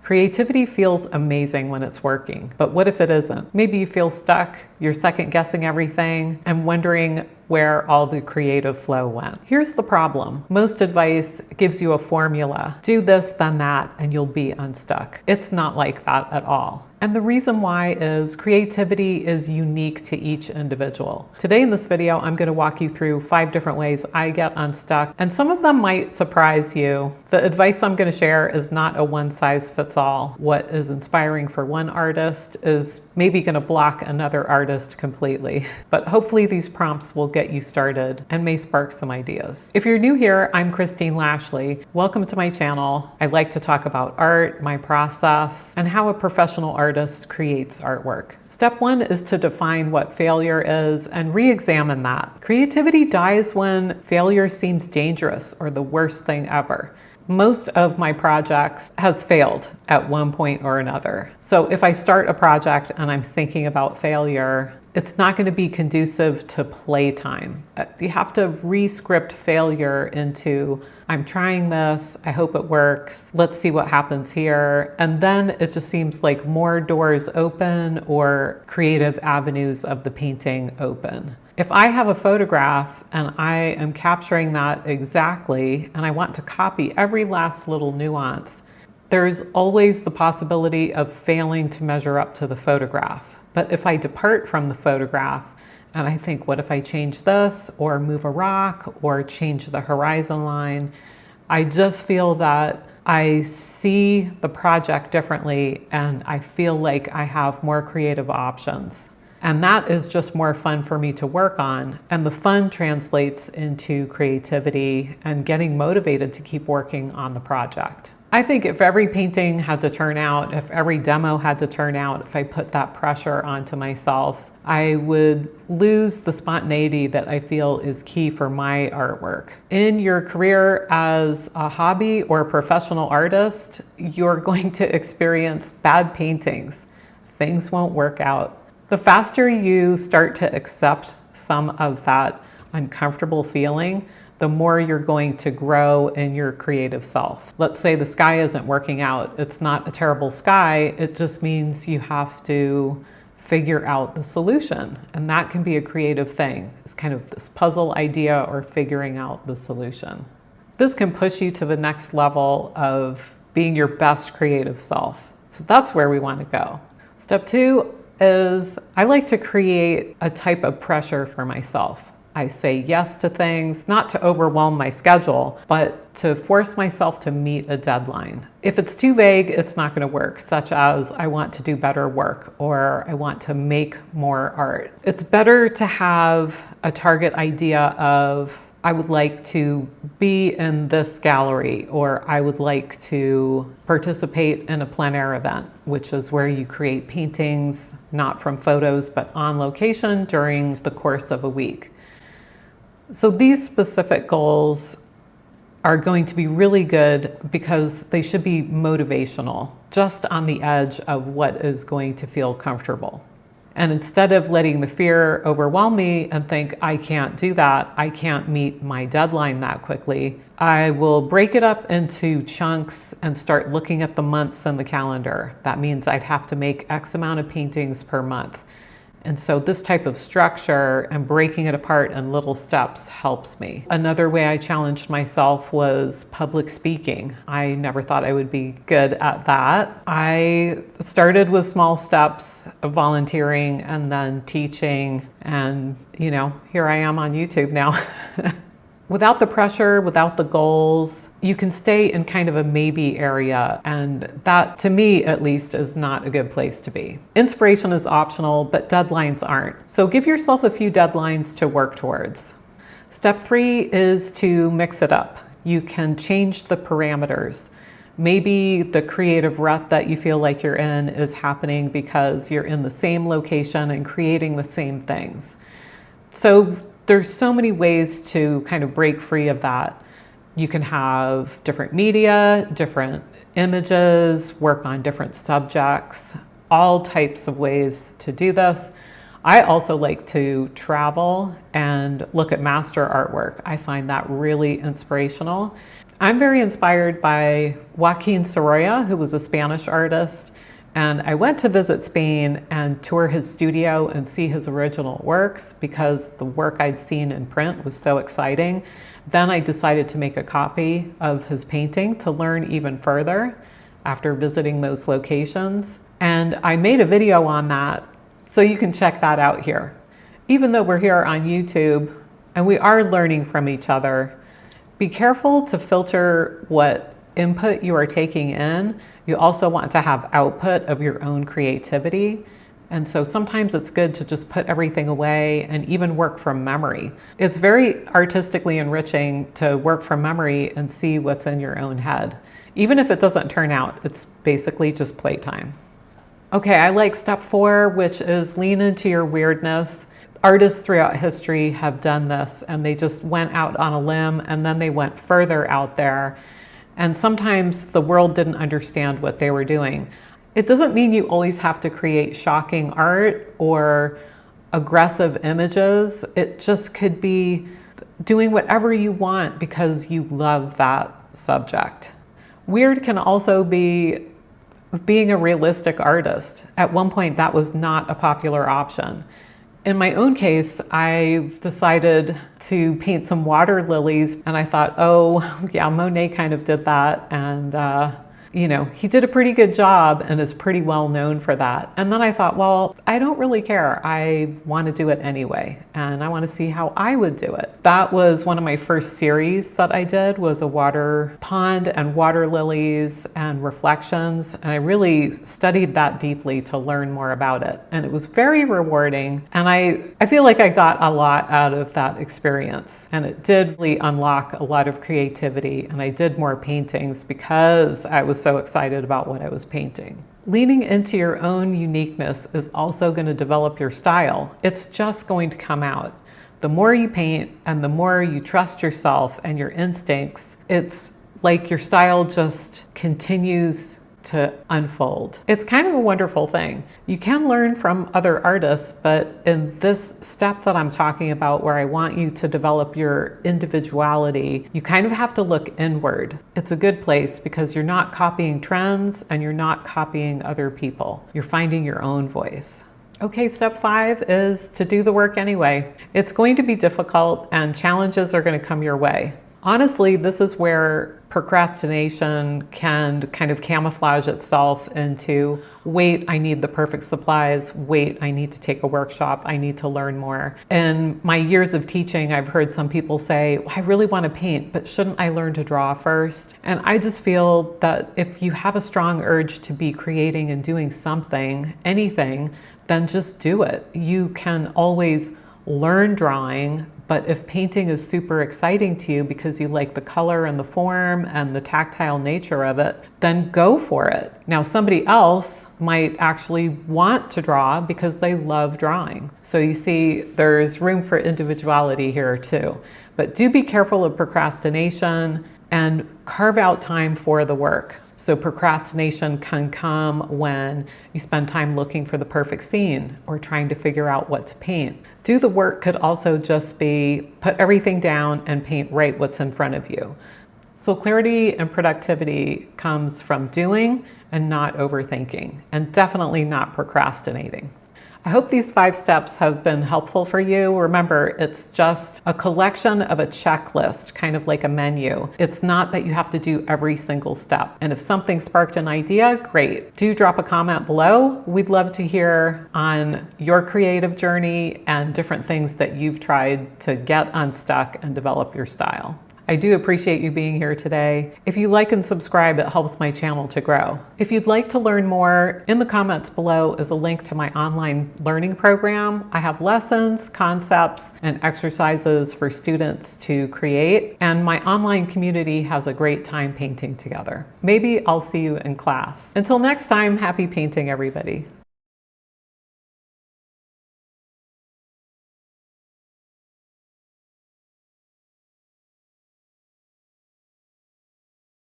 Creativity feels amazing when it's working, but what if it isn't? Maybe you feel stuck, you're second guessing everything and wondering where all the creative flow went. Here's the problem. Most advice gives you a formula. Do this, then that, and you'll be unstuck. It's not like that at all. And the reason why is creativity is unique to each individual. Today in this video, I'm going to walk you through 5 different ways I get unstuck, and some of them might surprise you. The advice I'm going to share is not a one-size-fits-all. What is inspiring for one artist is maybe going to block another artist completely. But hopefully these prompts will get you started and may spark some ideas. If you're new here, I'm Christine Lashley. Welcome to my channel. I like to talk about art, my process, and how a professional artist creates artwork. Step 1 is to define what failure is and re-examine that. Creativity dies when failure seems dangerous or the worst thing ever. Most of my projects has failed at one point or another. So if I start a project and I'm thinking about failure, it's not going to be conducive to playtime. You have to re-script failure into, I'm trying this, I hope it works, let's see what happens here. And then it just seems like more doors open or creative avenues of the painting open. If I have a photograph and I am capturing that exactly and I want to copy every last little nuance, there's always the possibility of failing to measure up to the photograph. But if I depart from the photograph and I think, what if I change this or move a rock or change the horizon line, I just feel that I see the project differently and I feel like I have more creative options. And that is just more fun for me to work on. And the fun translates into creativity and getting motivated to keep working on the project. I think if every painting had to turn out, if every demo had to turn out, if I put that pressure onto myself, I would lose the spontaneity that I feel is key for my artwork. In your career as a hobby or a professional artist, you're going to experience bad paintings. Things won't work out. The faster you start to accept some of that uncomfortable feeling, the more you're going to grow in your creative self. Let's say the sky isn't working out. It's not a terrible sky. It just means you have to figure out the solution. And that can be a creative thing. It's kind of this puzzle idea or figuring out the solution. This can push you to the next level of being your best creative self. So that's where we want to go. Step 2 is I like to create a type of pressure for myself. I say yes to things, not to overwhelm my schedule, but to force myself to meet a deadline. If it's too vague, it's not going to work, such as I want to do better work or I want to make more art. It's better to have a target idea of, I would like to be in this gallery, or I would like to participate in a plein air event, which is where you create paintings, not from photos, but on location during the course of a week. So these specific goals are going to be really good because they should be motivational, just on the edge of what is going to feel comfortable. And instead of letting the fear overwhelm me and think, I can't do that, I can't meet my deadline that quickly, I will break it up into chunks and start looking at the months in the calendar. That means I'd have to make X amount of paintings per month. And so this type of structure and breaking it apart in little steps helps me. Another way I challenged myself was public speaking. I never thought I would be good at that. I started with small steps of volunteering and then teaching, and here I am on YouTube now. Without the pressure, without the goals, you can stay in kind of a maybe area, and that, to me at least, is not a good place to be. Inspiration is optional, but deadlines aren't. So give yourself a few deadlines to work towards. Step 3 is to mix it up. You can change the parameters. Maybe the creative rut that you feel like you're in is happening because you're in the same location and creating the same things. So there's so many ways to kind of break free of that. You can have different media, different images, work on different subjects, all types of ways to do this. I also like to travel and look at master artwork. I find that really inspirational. I'm very inspired by Joaquin Sorolla, who was a Spanish artist. And I went to visit Spain and tour his studio and see his original works because the work I'd seen in print was so exciting. Then I decided to make a copy of his painting to learn even further after visiting those locations. And I made a video on that, so you can check that out here. Even though we're here on YouTube and we are learning from each other, be careful to filter what input you are taking in. You also want to have output of your own creativity. And so sometimes it's good to just put everything away and even work from memory. It's very artistically enriching to work from memory and see what's in your own head. Even if it doesn't turn out, it's basically just playtime. Okay, I like step 4, which is lean into your weirdness. Artists throughout history have done this, and they just went out on a limb and then they went further out there. And sometimes the world didn't understand what they were doing. It doesn't mean you always have to create shocking art or aggressive images. It just could be doing whatever you want because you love that subject. Weird can also be being a realistic artist. At one point, that was not a popular option. In my own case, I decided to paint some water lilies, and I thought, oh, yeah, Monet kind of did that, and he did a pretty good job and is pretty well known for that. And then I thought, well, I don't really care. I want to do it anyway, and I want to see how I would do it. That was one of my first series that I did, was a water pond and water lilies and reflections. And I really studied that deeply to learn more about it. And it was very rewarding. And I feel like I got a lot out of that experience. And it did really unlock a lot of creativity. And I did more paintings because I was so excited about what I was painting. Leaning into your own uniqueness is also going to develop your style. It's just going to come out. The more you paint and the more you trust yourself and your instincts, it's like your style just continues to unfold. It's kind of a wonderful thing. You can learn from other artists, but in this step that I'm talking about, where I want you to develop your individuality, you kind of have to look inward. It's a good place because you're not copying trends and you're not copying other people. You're finding your own voice. Okay, step 5 is to do the work anyway. It's going to be difficult and challenges are going to come your way. Honestly, this is where procrastination can kind of camouflage itself into, wait, I need the perfect supplies. Wait, I need to take a workshop. I need to learn more. In my years of teaching, I've heard some people say, I really want to paint, but shouldn't I learn to draw first? And I just feel that if you have a strong urge to be creating and doing something, anything, then just do it. You can always learn drawing, but if painting is super exciting to you because you like the color and the form and the tactile nature of it, then go for it. Now, somebody else might actually want to draw because they love drawing. So you see, there's room for individuality here too. But do be careful of procrastination and carve out time for the work. So procrastination can come when you spend time looking for the perfect scene or trying to figure out what to paint. Do the work could also just be put everything down and paint right what's in front of you. So clarity and productivity comes from doing and not overthinking, and definitely not procrastinating. I hope these 5 steps have been helpful for you. Remember, it's just a collection of a checklist, kind of like a menu. It's not that you have to do every single step. And if something sparked an idea, great. Do drop a comment below. We'd love to hear on your creative journey and different things that you've tried to get unstuck and develop your style. I do appreciate you being here today. If you like and subscribe, it helps my channel to grow. If you'd like to learn more, in the comments below is a link to my online learning program. I have lessons, concepts, and exercises for students to create, and my online community has a great time painting together. Maybe I'll see you in class. Until next time, happy painting, everybody.